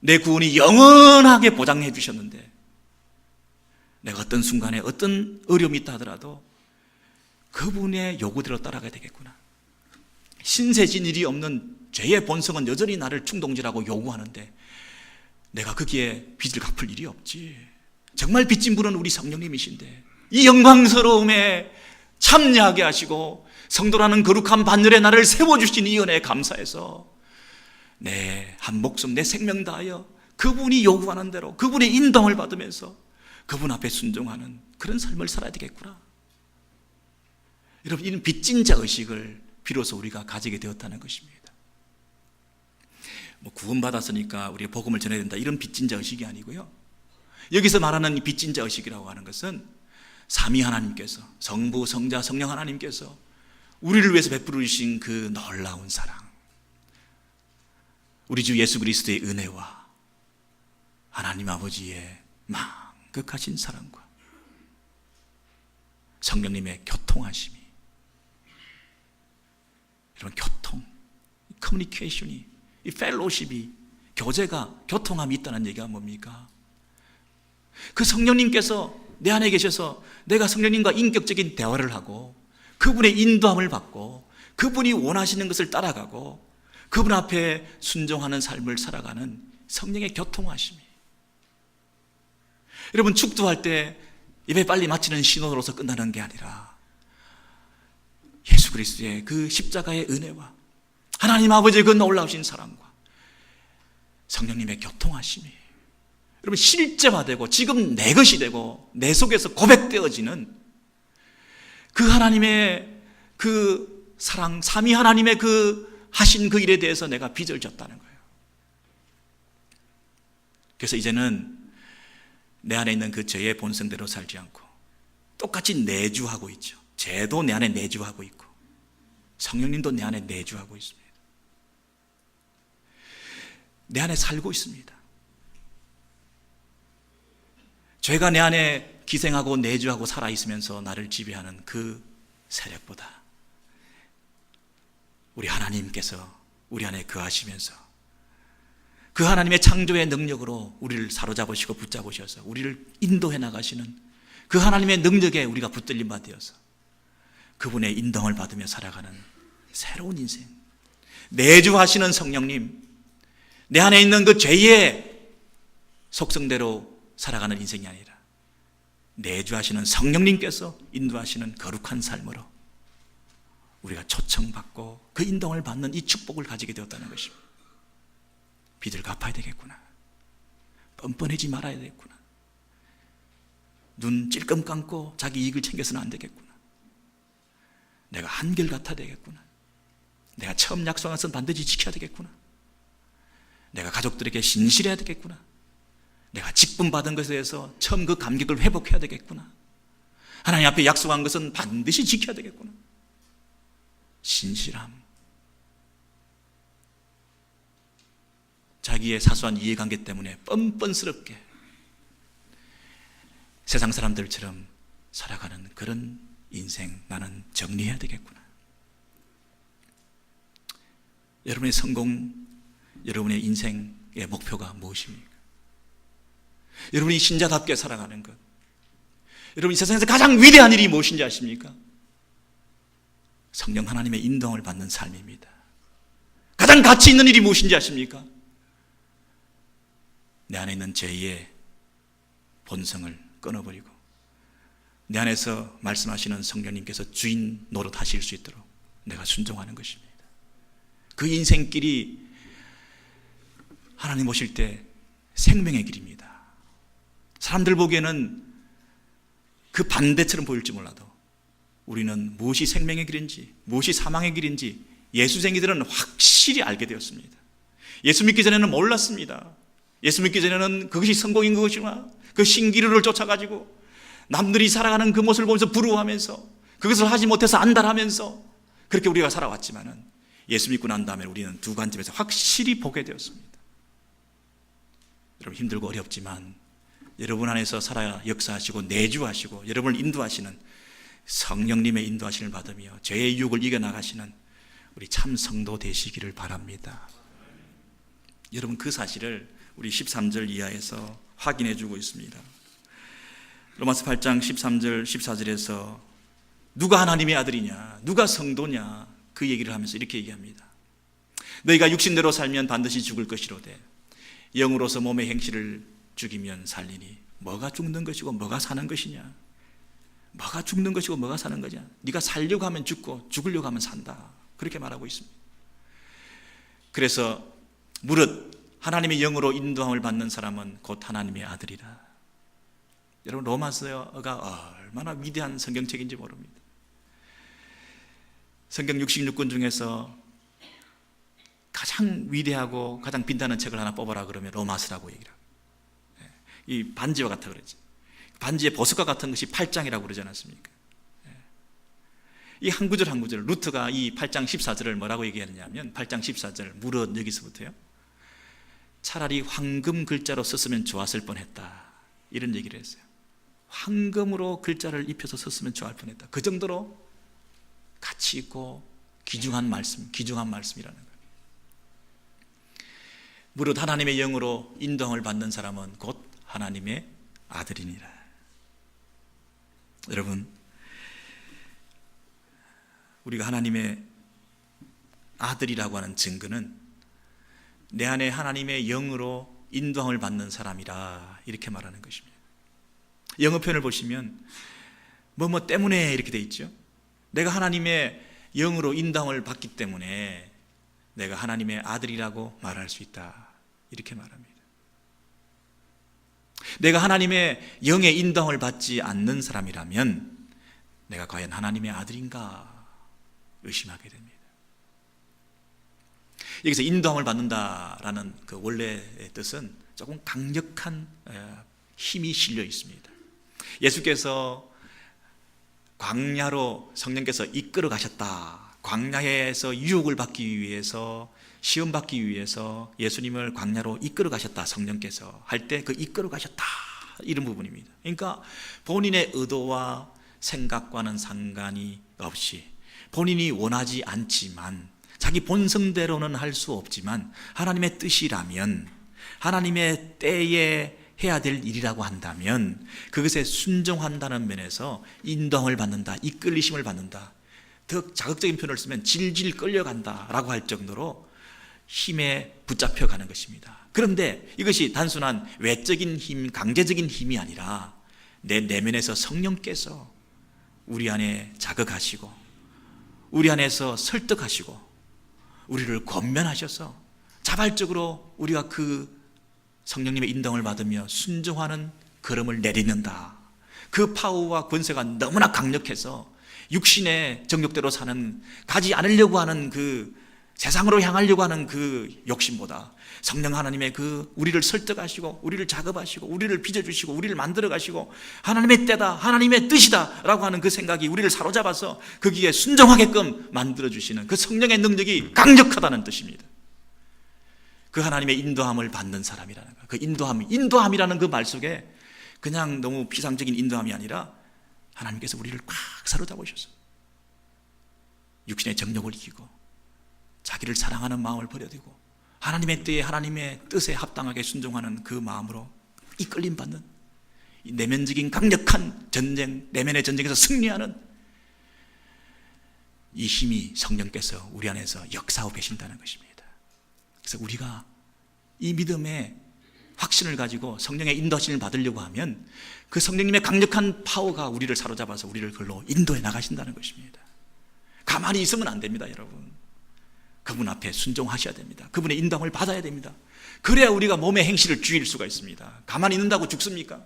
내 구원이 영원하게 보장해 주셨는데, 내가 어떤 순간에 어떤 어려움이 있다 하더라도 그분의 요구대로 따라가야 되겠구나. 신세진 일이 없는 죄의 본성은 여전히 나를 충동질하고 요구하는데 내가 거기에 빚을 갚을 일이 없지. 정말 빚진 분은 우리 성령님이신데 이 영광스러움에 참여하게 하시고 성도라는 거룩한 반열에 나를 세워주신 이 은혜에 감사해서 내 한 목숨, 내 생명 다하여 그분이 요구하는 대로 그분의 인도함을 받으면서 그분 앞에 순종하는 그런 삶을 살아야 되겠구나. 여러분, 이런 빚진 자 의식을 비로소 우리가 가지게 되었다는 것입니다. 구원받았으니까 우리가 복음을 전해야 된다, 이런 빚진 자 의식이 아니고요. 여기서 말하는 이 빚진 자 의식이라고 하는 것은 삼위 하나님께서, 성부, 성자, 성령 하나님께서 우리를 위해서 베풀어 주신 그 놀라운 사랑, 우리 주 예수 그리스도의 은혜와 하나님 아버지의 만극하신 사랑과 성령님의 교통하심이, 여러분, 교통, 커뮤니케이션이, 이 펠로십이, 교제가, 교통함이 있다는 얘기가 뭡니까? 그 성령님께서 내 안에 계셔서 내가 성령님과 인격적인 대화를 하고 그분의 인도함을 받고 그분이 원하시는 것을 따라가고 그분 앞에 순종하는 삶을 살아가는 성령의 교통하심이, 여러분, 축도할 때 예배 빨리 마치는 신호로서 끝나는 게 아니라 예수 그리스도의 그 십자가의 은혜와 하나님 아버지의 그 놀라우신 사랑과 성령님의 교통하심이, 여러분, 실제화되고 지금 내 것이 되고 내 속에서 고백되어지는 그 하나님의 그 사랑, 삼위 하나님의 그 하신 그 일에 대해서 내가 빚을 졌다는 거예요. 그래서 이제는 내 안에 있는 그 죄의 본성대로 살지 않고 똑같이 내주하고 있죠. 죄도 내 안에 내주하고 있고 성령님도 내 안에 내주하고 있습니다. 내 안에 살고 있습니다. 죄가 내 안에 기생하고 내주하고 살아있으면서 나를 지배하는 그 세력보다 우리 하나님께서 우리 안에 거하시면서 그 하나님의 창조의 능력으로 우리를 사로잡으시고 붙잡으셔서 우리를 인도해 나가시는 그 하나님의 능력에 우리가 붙들림 받으어서 그분의 인도함을 받으며 살아가는 새로운 인생, 내주하시는 성령님, 내 안에 있는 그 죄의 속성대로 살아가는 인생이 아니라 내주하시는 성령님께서 인도하시는 거룩한 삶으로 우리가 초청받고 그 인도함을 받는 이 축복을 가지게 되었다는 것입니다. 빚을 갚아야 되겠구나, 뻔뻔해지 말아야 되겠구나, 눈 찔끔 감고 자기 이익을 챙겨서는 안 되겠구나, 내가 한결같아야 되겠구나, 내가 처음 약속한 것은 반드시 지켜야 되겠구나, 내가 가족들에게 신실해야 되겠구나, 내가 직분 받은 것에 대해서 처음 그 감격을 회복해야 되겠구나, 하나님 앞에 약속한 것은 반드시 지켜야 되겠구나. 신실함, 자기의 사소한 이해관계 때문에 뻔뻔스럽게 세상 사람들처럼 살아가는 그런 인생, 나는 정리해야 되겠구나. 여러분의 성공, 여러분의 인생의 목표가 무엇입니까? 여러분이 신자답게 살아가는 것, 여러분이 세상에서 가장 위대한 일이 무엇인지 아십니까? 성령 하나님의 인도함을 받는 삶입니다. 가장 가치 있는 일이 무엇인지 아십니까? 내 안에 있는 죄의 본성을 끊어버리고 내 안에서 말씀하시는 성령님께서 주인 노릇하실 수 있도록 내가 순종하는 것입니다. 그 인생길이 하나님 오실 때 생명의 길입니다. 사람들 보기에는 그 반대처럼 보일지 몰라도 우리는 무엇이 생명의 길인지, 무엇이 사망의 길인지 예수쟁이들은 확실히 알게 되었습니다. 예수 믿기 전에는 몰랐습니다. 예수 믿기 전에는 그것이 성공인 것이구나, 그 신기루를 쫓아가지고 남들이 살아가는 그 모습을 보면서 부러워하면서 그것을 하지 못해서 안달하면서 그렇게 우리가 살아왔지만은 예수 믿고 난 다음에 우리는 두 관점에서 확실히 보게 되었습니다. 여러분, 힘들고 어렵지만 여러분 안에서 살아 역사하시고 내주하시고 여러분을 인도하시는 성령님의 인도하심을 받으며 죄의 유혹을 이겨나가시는 우리 참 성도 되시기를 바랍니다. 여러분, 그 사실을 우리 13절 이하에서 확인해 주고 있습니다. 로마서 8장 13절 14절에서 누가 하나님의 아들이냐, 누가 성도냐, 그 얘기를 하면서 이렇게 얘기합니다. 너희가 육신대로 살면 반드시 죽을 것이로되 영으로서 몸의 행실을 죽이면 살리니 뭐가 죽는 것이고 뭐가 사는 것이냐, 뭐가 죽는 것이고 뭐가 사는 거냐, 네가 살려고 하면 죽고 죽으려고 하면 산다, 그렇게 말하고 있습니다. 그래서 무릇 하나님의 영으로 인도함을 받는 사람은 곧 하나님의 아들이라. 여러분, 로마서가 얼마나 위대한 성경책인지 모릅니다. 성경 66권 중에서 가장 위대하고 가장 빛나는 책을 하나 뽑아라 그러면 로마서라고 얘기를 합니다. 이 반지와 같아 그러지. 반지의 보석과 같은 것이 8장이라고 그러지 않았습니까? 이 한 구절 한 구절, 루트가 이 8장 14절을 뭐라고 얘기했냐면 8장 14절 무릇 여기서부터요, 차라리 황금 글자로 썼으면 좋았을 뻔했다, 이런 얘기를 했어요. 황금으로 글자를 입혀서 썼으면 좋을 뻔했다. 그 정도로 가치 있고 귀중한 말씀이라는 거예요. 무릇 하나님의 영으로 인도함을 받는 사람은 곧 하나님의 아들이니라. 여러분, 우리가 하나님의 아들이라고 하는 증거는 내 안에 하나님의 영으로 인도함을 받는 사람이라, 이렇게 말하는 것입니다. 영어 표현을 보시면 뭐뭐 때문에 이렇게 돼 있죠. 내가 하나님의 영으로 인도함을 받기 때문에 내가 하나님의 아들이라고 말할 수 있다, 이렇게 말합니다. 내가 하나님의 영의 인도함을 받지 않는 사람이라면 내가 과연 하나님의 아들인가 의심하게 됩니다. 여기서 인도함을 받는다라는 그 원래의 뜻은 조금 강력한 힘이 실려 있습니다. 예수께서 광야로 성령께서 이끌어 가셨다, 광야에서 유혹을 받기 위해서, 시험 받기 위해서 예수님을 광야로 이끌어 가셨다, 성령께서 할 때 그 이끌어 가셨다, 이런 부분입니다. 그러니까 본인의 의도와 생각과는 상관이 없이 본인이 원하지 않지만, 자기 본성대로는 할 수 없지만 하나님의 뜻이라면, 하나님의 때에 해야 될 일이라고 한다면 그것에 순종한다는 면에서 인도함을 받는다, 이끌리심을 받는다, 더 자극적인 표현을 쓰면 질질 끌려간다라고 할 정도로 힘에 붙잡혀가는 것입니다. 그런데 이것이 단순한 외적인 힘, 강제적인 힘이 아니라 내 내면에서 성령께서 우리 안에 자극하시고 우리 안에서 설득하시고 우리를 권면하셔서 자발적으로 우리가 그 성령님의 인도를 받으며 순종하는 걸음을 내딛는다. 그 파워와 권세가 너무나 강력해서 육신의 정욕대로 사는, 가지 않으려고 하는 그 세상으로 향하려고 하는 그 욕심보다 성령 하나님의 그 우리를 설득하시고 우리를 작업하시고 우리를 빚어주시고 우리를 만들어 가시고 하나님의 때다, 하나님의 뜻이다 라고 하는 그 생각이 우리를 사로잡아서 거기에 순종하게끔 만들어주시는 그 성령의 능력이 강력하다는 뜻입니다. 그 하나님의 인도함을 받는 사람이라는 거. 그 인도함이라는 그 말 속에 그냥 너무 피상적인 인도함이 아니라 하나님께서 우리를 꽉 사로잡으셔서 육신의 정욕을 이기고 자기를 사랑하는 마음을 버려두고 하나님의 때에 하나님의 뜻에 합당하게 순종하는 그 마음으로 이끌림 받는 이 내면적인 강력한 전쟁, 내면의 전쟁에서 승리하는 이 힘이 성령께서 우리 안에서 역사하고 계신다는 것입니다. 그래서 우리가 이 믿음의 확신을 가지고 성령의 인도하심을 받으려고 하면 그 성령님의 강력한 파워가 우리를 사로잡아서 우리를 그걸로 인도해 나가신다는 것입니다. 가만히 있으면 안 됩니다, 여러분. 그분 앞에 순종하셔야 됩니다. 그분의 인도함을 받아야 됩니다. 그래야 우리가 몸의 행실을 죽일 수가 있습니다. 가만히 있는다고 죽습니까?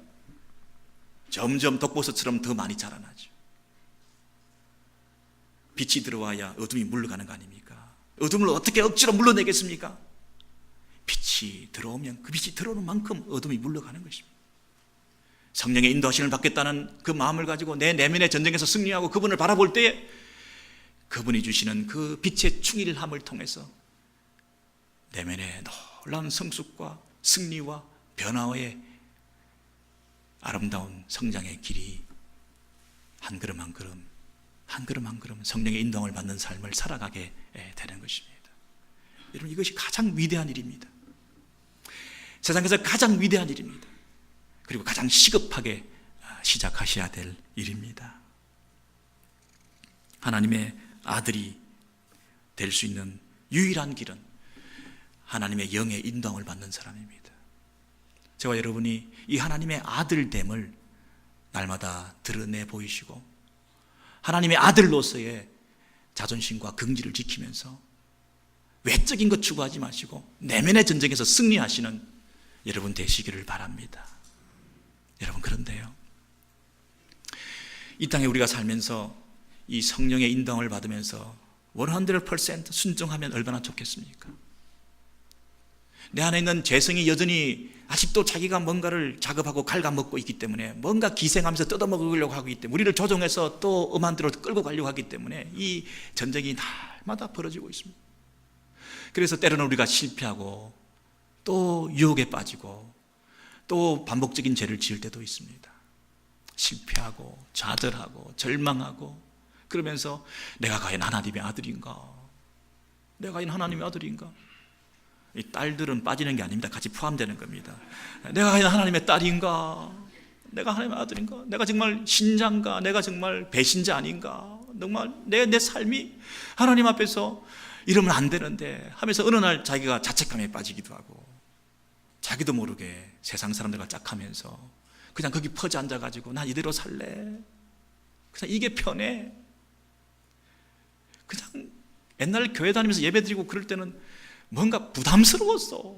점점 독버섯처럼 더 많이 자라나죠. 빛이 들어와야 어둠이 물러가는 거 아닙니까? 어둠을 어떻게 억지로 물러내겠습니까? 빛이 들어오면 그 빛이 들어오는 만큼 어둠이 물러가는 것입니다. 성령의 인도하심을 받겠다는 그 마음을 가지고 내 내면의 전쟁에서 승리하고 그분을 바라볼 때에 그분이 주시는 그 빛의 충일함을 통해서 내면의 놀라운 성숙과 승리와 변화의 아름다운 성장의 길이 한 걸음 한 걸음 한 걸음 한 걸음 성령의 인도함을 받는 삶을 살아가게 되는 것입니다. 여러분, 이것이 가장 위대한 일입니다. 세상에서 가장 위대한 일입니다. 그리고 가장 시급하게 시작하셔야 될 일입니다. 하나님의 아들이 될 수 있는 유일한 길은 하나님의 영의 인도함을 받는 사람입니다. 저와 여러분이 이 하나님의 아들됨을 날마다 드러내 보이시고 하나님의 아들로서의 자존심과 긍지를 지키면서 외적인 것 추구하지 마시고 내면의 전쟁에서 승리하시는 여러분 되시기를 바랍니다. 여러분, 그런데요, 이 땅에 우리가 살면서 이 성령의 인도함을 받으면서 100% 순종하면 얼마나 좋겠습니까? 내 안에 있는 죄성이 여전히 아직도 자기가 뭔가를 작업하고 갉아먹고 있기 때문에 뭔가 기생하면서 뜯어먹으려고 하기 때문에 우리를 조종해서 또 엄한 대로 끌고 가려고 하기 때문에 이 전쟁이 날마다 벌어지고 있습니다. 그래서 때로는 우리가 실패하고 또 유혹에 빠지고 또 반복적인 죄를 지을 때도 있습니다. 실패하고 좌절하고 절망하고 그러면서 내가 과연 하나님의 아들인가? 내가 과연 하나님의 아들인가? 이 딸들은 빠지는 게 아닙니다. 같이 포함되는 겁니다. 내가 과연 하나님의 딸인가? 내가 하나님의 아들인가? 내가 정말 신자인가? 내가 정말 배신자 아닌가? 정말 내 삶이 하나님 앞에서 이러면 안 되는데 하면서 어느 날 자기가 자책감에 빠지기도 하고 자기도 모르게 세상 사람들과 짝하면서 그냥 거기 퍼져 앉아가지고 난 이대로 살래. 그냥 이게 편해. 그냥 옛날 교회 다니면서 예배 드리고 그럴 때는 뭔가 부담스러웠어.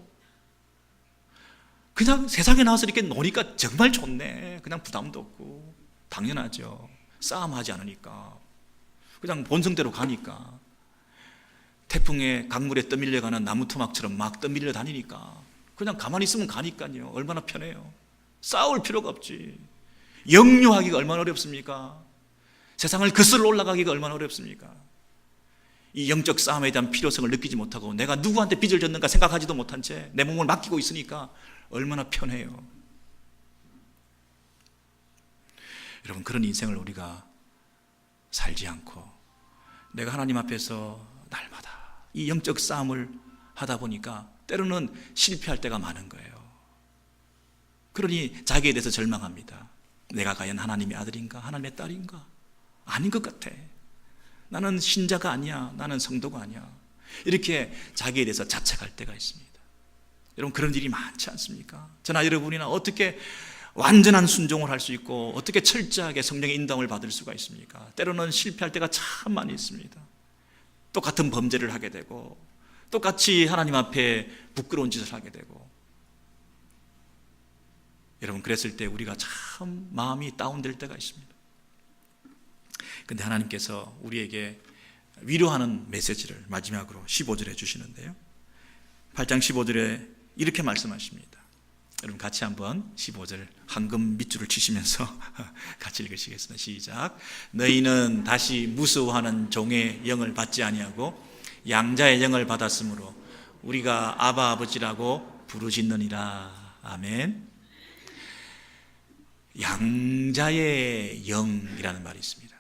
그냥 세상에 나와서 이렇게 노니까 정말 좋네. 그냥 부담도 없고 당연하죠. 싸움하지 않으니까 그냥 본성대로 가니까 태풍에 강물에 떠밀려가는 나무 토막처럼 막 떠밀려 다니니까 그냥 가만히 있으면 가니까요. 얼마나 편해요. 싸울 필요가 없지. 역류하기가 얼마나 어렵습니까? 세상을 거슬러 올라가기가 얼마나 어렵습니까? 이 영적 싸움에 대한 필요성을 느끼지 못하고 내가 누구한테 빚을 졌는가 생각하지도 못한 채 내 몸을 맡기고 있으니까 얼마나 편해요. 여러분, 그런 인생을 우리가 살지 않고 내가 하나님 앞에서 날마다 이 영적 싸움을 하다 보니까 때로는 실패할 때가 많은 거예요. 그러니 자기에 대해서 절망합니다. 내가 과연 하나님의 아들인가? 하나님의 딸인가? 아닌 것 같아. 나는 신자가 아니야. 나는 성도가 아니야. 이렇게 자기에 대해서 자책할 때가 있습니다. 여러분, 그런 일이 많지 않습니까? 저나 여러분이나 어떻게 완전한 순종을 할 수 있고 어떻게 철저하게 성령의 인도함을 받을 수가 있습니까? 때로는 실패할 때가 참 많이 있습니다. 똑같은 범죄를 하게 되고 똑같이 하나님 앞에 부끄러운 짓을 하게 되고, 여러분, 그랬을 때 우리가 참 마음이 다운될 때가 있습니다. 근데 하나님께서 우리에게 위로하는 메시지를 마지막으로 15절에 주시는데요, 8장 15절에 이렇게 말씀하십니다. 여러분, 같이 한번 15절 황금 밑줄을 치시면서 같이 읽으시겠습니다. 시작. 너희는 다시 무서워하는 종의 영을 받지 아니하고 양자의 영을 받았으므로 우리가 아바 아버지라고 부르짖느니라. 아멘. 양자의 영이라는 말이 있습니다.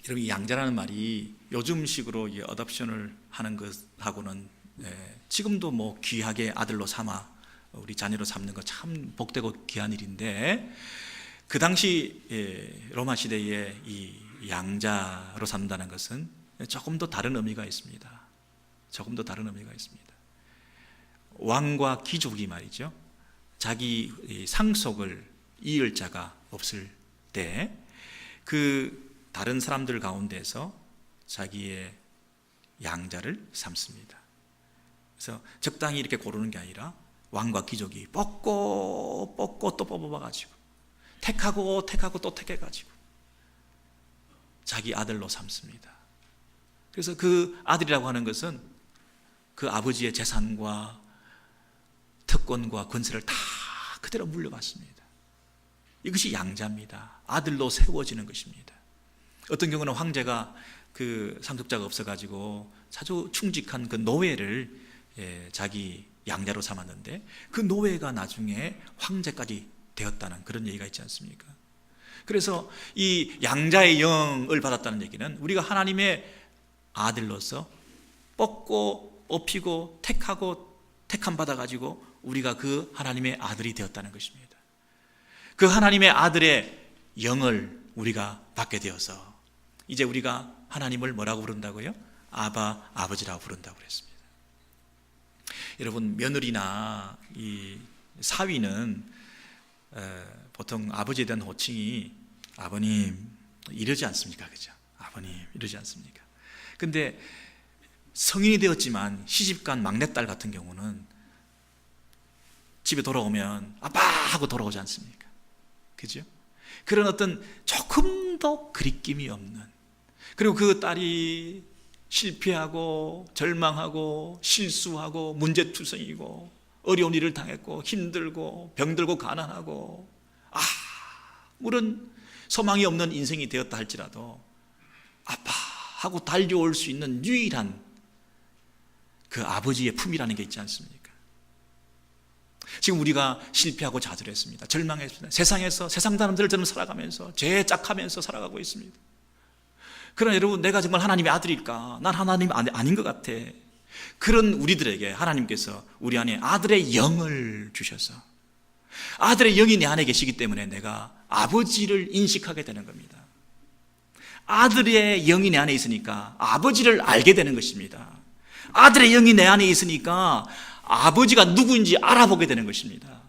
여러분, 이 양자라는 말이 요즘식으로 어답션을 하는 것하고는 지금도 뭐 귀하게 아들로 삼아 우리 자녀로 삼는 거 참 복되고 귀한 일인데, 그 당시 로마 시대에 이 양자로 삼는다는 것은 조금 더 다른 의미가 있습니다. 조금 더 다른 의미가 있습니다. 왕과 귀족이 말이죠, 자기 상속을 이을 자가 없을 때 그 다른 사람들 가운데서 자기의 양자를 삼습니다. 그래서 적당히 이렇게 고르는 게 아니라 왕과 귀족이 뽑고 또 뽑아가지고 택하고 또 택해가지고 자기 아들로 삼습니다. 그래서 그 아들이라고 하는 것은 그 아버지의 재산과 특권과 권세를 다 그대로 물려받습니다. 이것이 양자입니다. 아들로 세워지는 것입니다. 어떤 경우는 황제가 그 상속자가 없어가지고 아주 충직한 그 노예를 자기 양자로 삼았는데 그 노예가 나중에 황제까지 되었다는 그런 얘기가 있지 않습니까? 그래서 이 양자의 영을 받았다는 얘기는 우리가 하나님의 아들로서 뽑고 업히고 택하고 택함 받아가지고 우리가 그 하나님의 아들이 되었다는 것입니다. 그 하나님의 아들의 영을 우리가 받게 되어서 이제 우리가 하나님을 뭐라고 부른다고요? 아바, 아버지라고 부른다고 그랬습니다. 여러분, 며느리나 이 사위는 보통 아버지에 대한 호칭이 아버님 이러지 않습니까? 그죠? 아버님 이러지 않습니까? 근데 성인이 되었지만 시집간 막내딸 같은 경우는 집에 돌아오면 아빠 하고 돌아오지 않습니까? 그죠? 그런 어떤 조금 더 그립김이 없는, 그리고 그 딸이 실패하고 절망하고 실수하고 문제투성이고 어려운 일을 당했고 힘들고 병들고 가난하고 아무런 소망이 없는 인생이 되었다 할지라도 아빠 하고 달려올 수 있는 유일한 그 아버지의 품이라는 게 있지 않습니까? 지금 우리가 실패하고 좌절했습니다. 절망했습니다. 세상에서 세상 사람들처럼 살아가면서 죄에 짝하면서 살아가고 있습니다. 그러나 여러분, 내가 정말 하나님의 아들일까? 난 하나님 아닌 것 같아. 그런 우리들에게 하나님께서 우리 안에 아들의 영을 주셔서 아들의 영이 내 안에 계시기 때문에 내가 아버지를 인식하게 되는 겁니다. 아들의 영이 내 안에 있으니까 아버지를 알게 되는 것입니다. 아들의 영이 내 안에 있으니까 아버지가 누구인지 알아보게 되는 것입니다.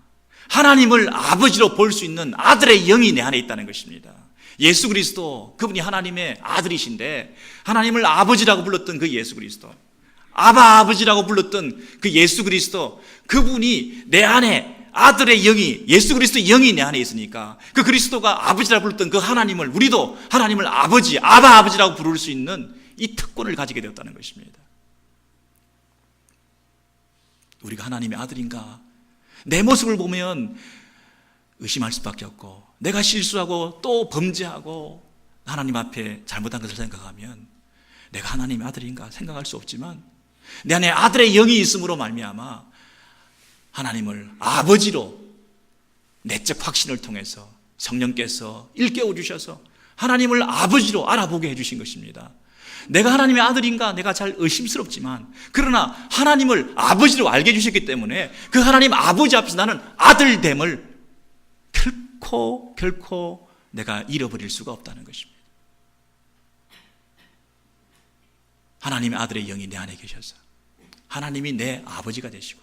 하나님을 아버지로 볼 수 있는 아들의 영이 내 안에 있다는 것입니다. 예수 그리스도, 그분이 하나님의 아들이신데 하나님을 아버지라고 불렀던 그 예수 그리스도, 아바 아버지라고 불렀던 그 예수 그리스도, 그분이 내 안에 아들의 영이, 예수 그리스도의 영이 내 안에 있으니까 그 그리스도가 아버지라고 불렀던 그 하나님을, 우리도 하나님을 아버지, 아바 아버지라고 부를 수 있는 이 특권을 가지게 되었다는 것입니다. 우리가 하나님의 아들인가? 내 모습을 보면 의심할 수밖에 없고, 내가 실수하고 또 범죄하고 하나님 앞에 잘못한 것을 생각하면 내가 하나님의 아들인가 생각할 수 없지만, 내 안에 아들의 영이 있음으로 말미암아 하나님을 아버지로 내적 확신을 통해서 성령께서 일깨워 주셔서 하나님을 아버지로 알아보게 해주신 것입니다. 내가 하나님의 아들인가 내가 잘 의심스럽지만, 그러나 하나님을 아버지로 알게 해주셨기 때문에 그 하나님 아버지 앞에서 나는 아들됨을 결코 내가 잃어버릴 수가 없다는 것입니다. 하나님의 아들의 영이 내 안에 계셔서 하나님이 내 아버지가 되시고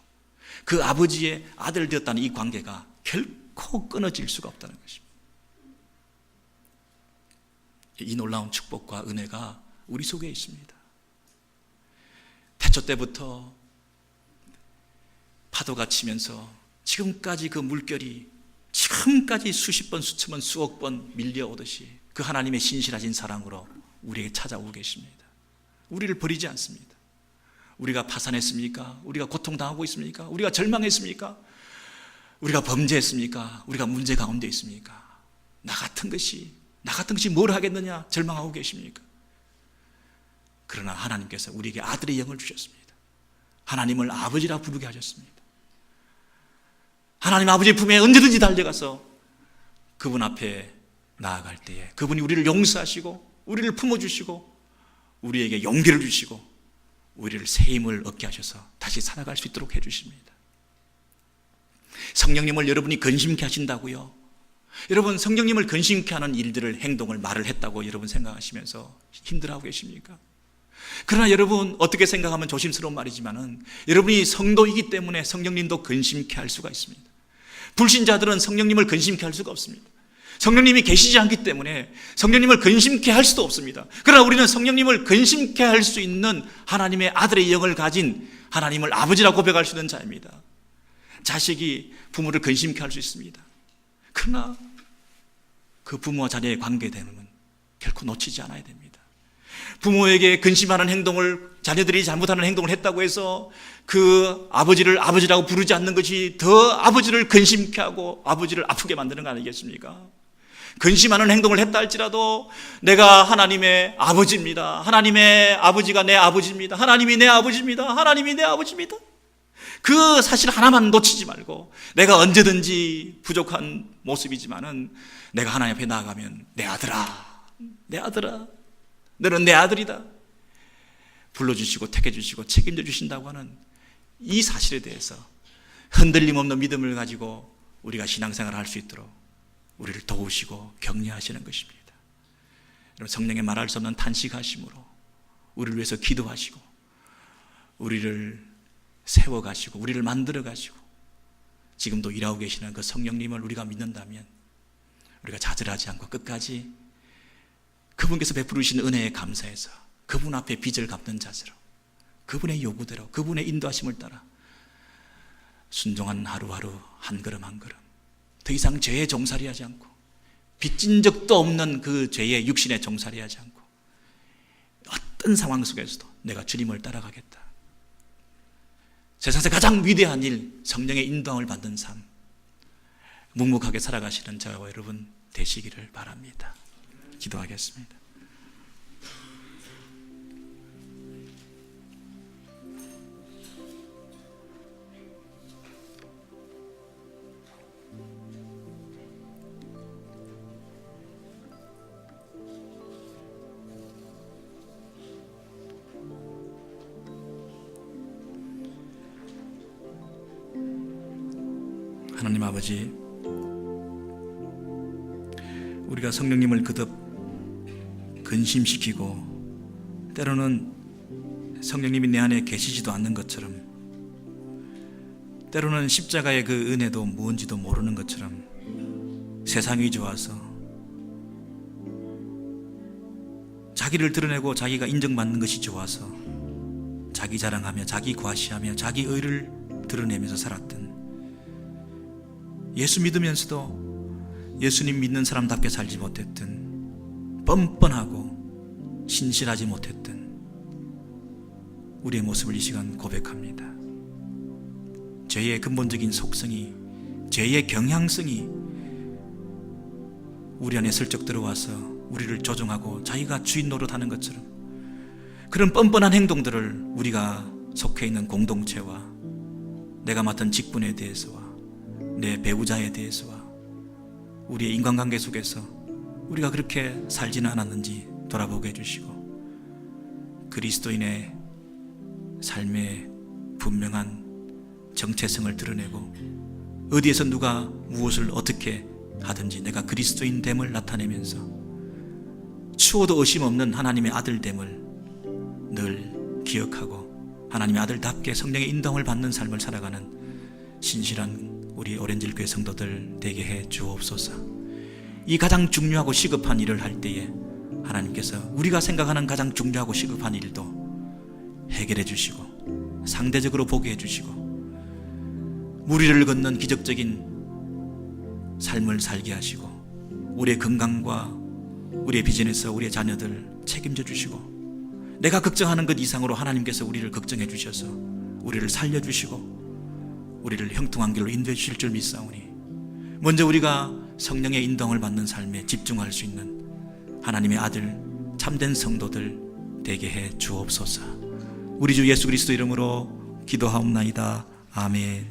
그 아버지의 아들 되었다는 이 관계가 결코 끊어질 수가 없다는 것입니다. 이 놀라운 축복과 은혜가 우리 속에 있습니다. 태초 때부터 파도가 치면서 지금까지 그 물결이 지금까지 수십 번, 수천 번, 수억 번 밀려오듯이 그 하나님의 신실하신 사랑으로 우리에게 찾아오고 계십니다. 우리를 버리지 않습니다. 우리가 파산했습니까? 우리가 고통당하고 있습니까? 우리가 절망했습니까? 우리가 범죄했습니까? 우리가 문제 가운데 있습니까? 나 같은 것이 뭘 하겠느냐 절망하고 계십니까? 그러나 하나님께서 우리에게 아들의 영을 주셨습니다. 하나님을 아버지라 부르게 하셨습니다. 하나님 아버지 품에 언제든지 달려가서 그분 앞에 나아갈 때에 그분이 우리를 용서하시고 우리를 품어주시고 우리에게 용기를 주시고 우리를 새 힘을 얻게 하셔서 다시 살아갈 수 있도록 해주십니다. 성령님을 여러분이 근심케 하신다고요? 여러분 성령님을 근심케 하는 일들을 행동을 말을 했다고 여러분 생각하시면서 힘들어하고 계십니까? 그러나 여러분 어떻게 생각하면 조심스러운 말이지만은 여러분이 성도이기 때문에 성령님도 근심케 할 수가 있습니다. 불신자들은 성령님을 근심케 할 수가 없습니다. 성령님이 계시지 않기 때문에 성령님을 근심케 할 수도 없습니다. 그러나 우리는 성령님을 근심케 할 수 있는 하나님의 아들의 영을 가진 하나님을 아버지라 고백할 수 있는 자입니다. 자식이 부모를 근심케 할 수 있습니다. 그러나 그 부모와 자녀의 관계됨은 결코 놓치지 않아야 됩니다. 부모에게 근심하는 행동을 자녀들이 잘못하는 행동을 했다고 해서 그 아버지를 아버지라고 부르지 않는 것이 더 아버지를 근심케 하고 아버지를 아프게 만드는 거 아니겠습니까? 근심하는 행동을 했다 할지라도 내가 하나님의 아버지입니다. 하나님의 아버지가 내 아버지입니다. 하나님이 내 아버지입니다. 하나님이 내 아버지입니다. 그 사실 하나만 놓치지 말고 내가 언제든지 부족한 모습이지만은 내가 하나님 앞에 나아가면 내 아들아, 내 아들아, 너는 내 아들이다. 불러주시고 택해주시고 책임져 주신다고 하는 이 사실에 대해서 흔들림 없는 믿음을 가지고 우리가 신앙생활을 할 수 있도록 우리를 도우시고 격려하시는 것입니다. 여러분 성령의 말할 수 없는 탄식하심으로 우리를 위해서 기도하시고 우리를 세워가시고 우리를 만들어가시고 지금도 일하고 계시는 그 성령님을 우리가 믿는다면 우리가 좌절하지 않고 끝까지 그분께서 베푸르신 은혜에 감사해서 그분 앞에 빚을 갚는 자세로 그분의 요구대로 그분의 인도하심을 따라 순종한 하루하루 한 걸음 한 걸음 더 이상 죄에 종살이하지 않고 빚진 적도 없는 그 죄의 육신에 종살이하지 않고 어떤 상황 속에서도 내가 주님을 따라가겠다. 세상에서 가장 위대한 일, 성령의 인도함을 받는 삶, 묵묵하게 살아가시는 저와 여러분 되시기를 바랍니다. 기도하겠습니다. 하나님 아버지, 우리가 성령님을 그득 근심시키고 때로는 성령님이 내 안에 계시지도 않는 것처럼 때로는 십자가의 그 은혜도 무언지도 모르는 것처럼 세상이 좋아서 자기를 드러내고 자기가 인정받는 것이 좋아서 자기 자랑하며 자기 과시하며 자기 의를 드러내면서 살았던 예수 믿으면서도 예수님 믿는 사람답게 살지 못했던 뻔뻔하고 신실하지 못했던 우리의 모습을 이 시간 고백합니다. 죄의 근본적인 속성이 죄의 경향성이 우리 안에 슬쩍 들어와서 우리를 조종하고 자기가 주인 노릇하는 것처럼 그런 뻔뻔한 행동들을 우리가 속해 있는 공동체와 내가 맡은 직분에 대해서와 내 배우자에 대해서와 우리의 인간관계 속에서 우리가 그렇게 살지는 않았는지 돌아보게 해주시고 그리스도인의 삶의 분명한 정체성을 드러내고 어디에서 누가 무엇을 어떻게 하든지 내가 그리스도인됨을 나타내면서 추호도 의심 없는 하나님의 아들됨을 늘 기억하고 하나님의 아들답게 성령의 인도함을 받는 삶을 살아가는 신실한 우리 오렌지교회 성도들 되게 해 주옵소서. 이 가장 중요하고 시급한 일을 할 때에 하나님께서 우리가 생각하는 가장 중요하고 시급한 일도 해결해 주시고 상대적으로 보게 해 주시고 무리를 걷는 기적적인 삶을 살게 하시고 우리의 건강과 우리의 비전에서 우리의 자녀들 책임져 주시고 내가 걱정하는 것 이상으로 하나님께서 우리를 걱정해 주셔서 우리를 살려주시고 우리를 형통한 길로 인도해 주실 줄 믿사오니 먼저 우리가 성령의 인도함을 받는 삶에 집중할 수 있는 하나님의 아들 참된 성도들 되게 해 주옵소서. 우리 주 예수 그리스도 이름으로 기도하옵나이다. 아멘.